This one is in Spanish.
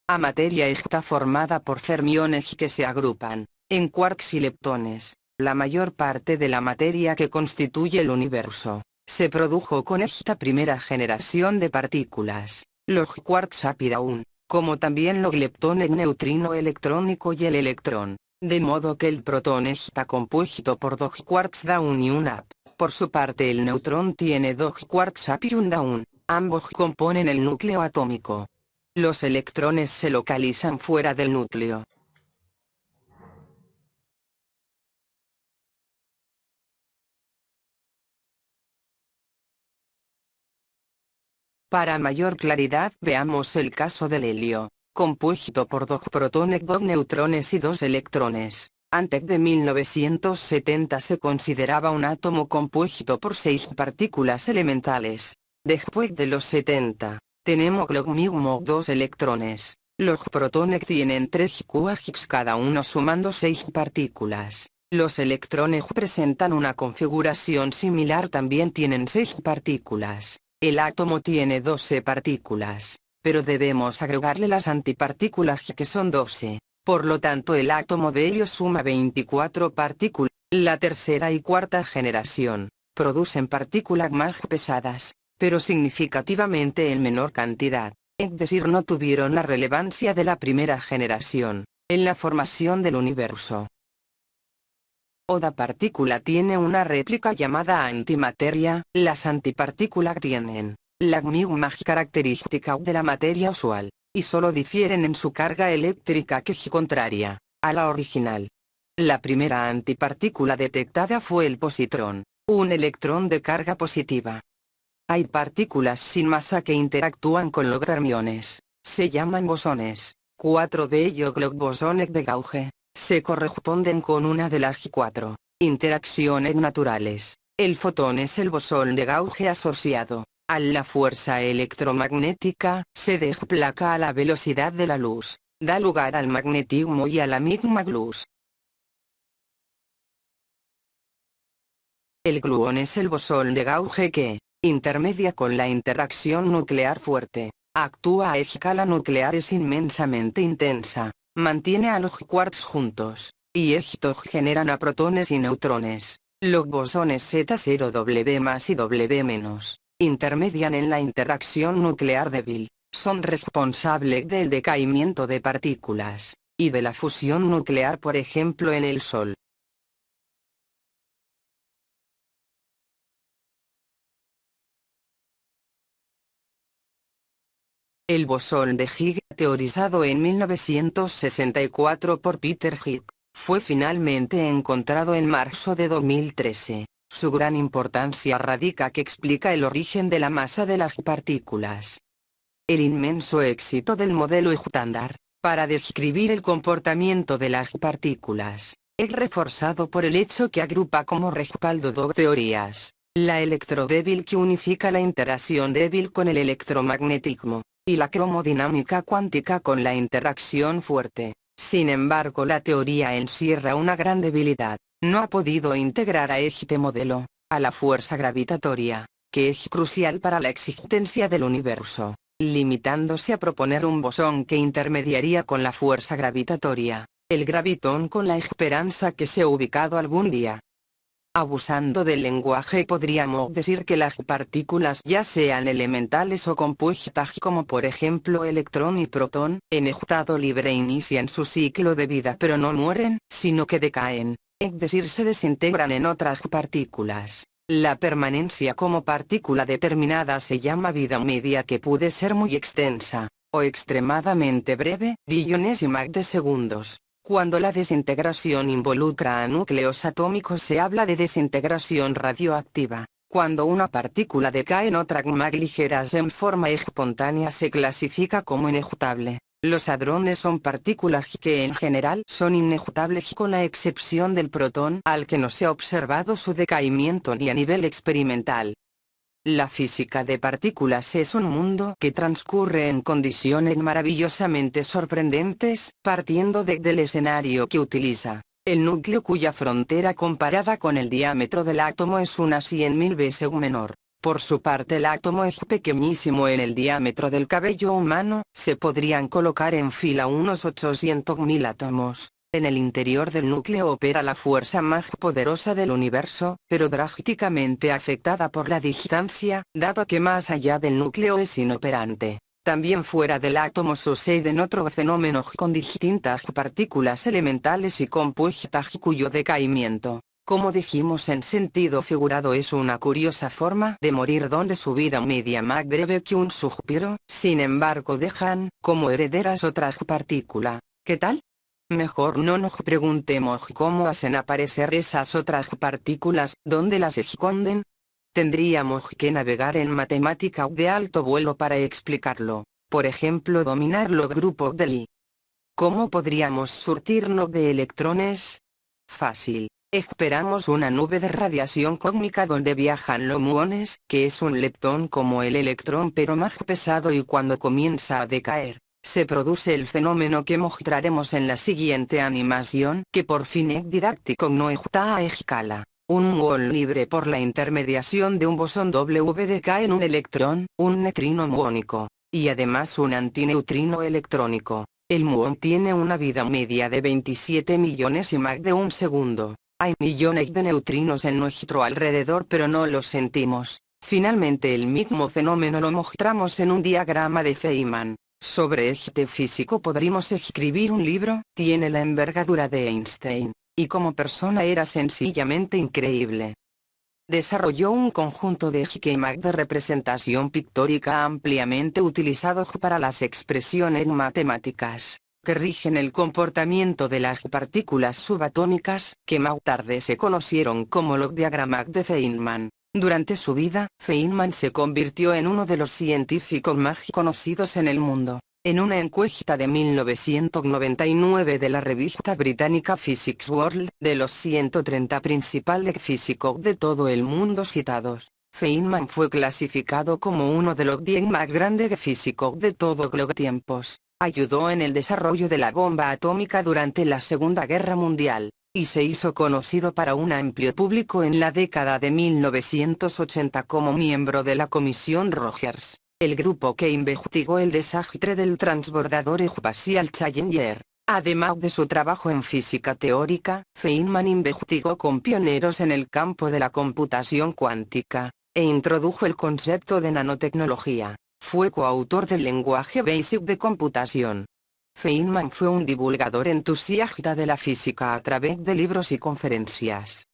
La materia está formada por fermiones que se agrupan en quarks y leptones. La mayor parte de la materia que constituye el universo se produjo con esta primera generación de partículas, los quarks up-down, como también los leptones neutrino electrónico y el electrón, de modo que el protón está compuesto por dos quarks down y un up. Por su parte el neutrón tiene dos quarks up y un down, ambos componen el núcleo atómico. Los electrones se localizan fuera del núcleo. Para mayor claridad veamos el caso del helio, compuesto por dos protones, dos neutrones y dos electrones. Antes de 1970 se consideraba un átomo compuesto por 6 partículas elementales. Después de los 70, tenemos los mismos dos electrones. Los protones tienen 3 quarks cada uno sumando 6 partículas. Los electrones presentan una configuración similar, también tienen 6 partículas. El átomo tiene 12 partículas, pero debemos agregarle las antipartículas que son 12. Por lo tanto el átomo de helio suma 24 partículas. La tercera y cuarta generación producen partículas más pesadas, pero significativamente en menor cantidad, es decir, no tuvieron la relevancia de la primera generación en la formación del universo. Oda partícula tiene una réplica llamada antimateria. Las antipartículas tienen las mismas características de la materia usual, y solo difieren en su carga eléctrica, que es contraria a la original. La primera antipartícula detectada fue el positrón, un electrón de carga positiva. Hay partículas sin masa que interactúan con los fermiones, se llaman bosones. 4 de ellos, los bosones de Gauge, se corresponden con una de las 4 interacciones naturales. El fotón es el bosón de Gauge asociado a la fuerza electromagnética, se desplaza a la velocidad de la luz, da lugar al magnetismo y a la misma luz. El gluón es el bosón de Gauge que intermedia con la interacción nuclear fuerte, actúa a escala nuclear, es inmensamente intensa, mantiene a los quarks juntos, y estos generan a protones y neutrones. Los bosones Z0 W+ y W-, intermedian en la interacción nuclear débil, son responsables del decaimiento de partículas, y de la fusión nuclear, por ejemplo en el Sol. El bosón de Higgs, teorizado en 1964 por Peter Higgs, fue finalmente encontrado en marzo de 2013. Su gran importancia radica que explica el origen de la masa de las partículas. El inmenso éxito del modelo estándar para describir el comportamiento de las partículas es reforzado por el hecho que agrupa como respaldo dos teorías: la electrodébil, que unifica la interacción débil con el electromagnetismo, y la cromodinámica cuántica con la interacción fuerte. Sin embargo, la teoría encierra una gran debilidad: no ha podido integrar a este modelo a la fuerza gravitatoria, que es crucial para la existencia del universo, limitándose a proponer un bosón que intermediaría con la fuerza gravitatoria, el gravitón, con la esperanza que sea ubicado algún día. Abusando del lenguaje, podríamos decir que las partículas, ya sean elementales o compuestas como por ejemplo electrón y protón, en estado libre inician su ciclo de vida pero no mueren, sino que decaen, es decir, se desintegran en otras partículas. La permanencia como partícula determinada se llama vida media, que puede ser muy extensa, o extremadamente breve, billonésimas de segundos. Cuando la desintegración involucra a núcleos atómicos se habla de desintegración radioactiva. Cuando una partícula decae en otras más ligeras en forma espontánea se clasifica como inejutable. Los hadrones son partículas que en general son inejutables, con la excepción del protón, al que no se ha observado su decaimiento ni a nivel experimental. La física de partículas es un mundo que transcurre en condiciones maravillosamente sorprendentes, partiendo del escenario que utiliza el núcleo, cuya frontera comparada con el diámetro del átomo es unas 100.000 veces menor. Por su parte, el átomo es pequeñísimo en el diámetro del cabello humano, se podrían colocar en fila unos 800.000 átomos. En el interior del núcleo opera la fuerza más poderosa del universo, pero drásticamente afectada por la distancia, dado que más allá del núcleo es inoperante. También fuera del átomo suceden otros fenómenos con distintas partículas elementales y compuestas cuyo decaimiento, como dijimos en sentido figurado, es una curiosa forma de morir donde su vida media más breve que un suspiro. Sin embargo, dejan como herederas otras partículas. ¿Qué tal? Mejor no nos preguntemos cómo hacen aparecer esas otras partículas, dónde las esconden. Tendríamos que navegar en matemáticas de alto vuelo para explicarlo. Por ejemplo, dominar los grupos de Lie. ¿Cómo podríamos surtirnos de electrones? Fácil. Esperamos una nube de radiación cósmica donde viajan los muones, que es un leptón como el electrón pero más pesado, y cuando comienza a decaer, se produce el fenómeno que mostraremos en la siguiente animación, que por fin es didáctico, no está a escala. Un muón libre por la intermediación de un bosón W decae en un electrón, un neutrino muónico, y además un antineutrino electrónico. El muón tiene una vida media de 27 millones y más de un segundo. Hay millones de neutrinos en nuestro alrededor pero no los sentimos. Finalmente, el mismo fenómeno lo mostramos en un diagrama de Feynman. Sobre este físico podríamos escribir un libro. Tiene la envergadura de Einstein, y como persona era sencillamente increíble. Desarrolló un conjunto de esquemas de representación pictórica ampliamente utilizados para las expresiones matemáticas, que rigen el comportamiento de las partículas subatómicas, que más tarde se conocieron como los diagramas de Feynman. Durante su vida, Feynman se convirtió en uno de los científicos más conocidos en el mundo. En una encuesta de 1999 de la revista británica Physics World, de los 130 principales físicos de todo el mundo citados, Feynman fue clasificado como uno de los 10 más grandes físicos de todos los tiempos. Ayudó en el desarrollo de la bomba atómica durante la Segunda Guerra Mundial, y se hizo conocido para un amplio público en la década de 1980 como miembro de la Comisión Rogers, el grupo que investigó el desastre del transbordador espacial Challenger. Además de su trabajo en física teórica, Feynman investigó con pioneros en el campo de la computación cuántica, e introdujo el concepto de nanotecnología. Fue coautor del lenguaje BASIC de computación. Feynman fue un divulgador entusiasta de la física a través de libros y conferencias.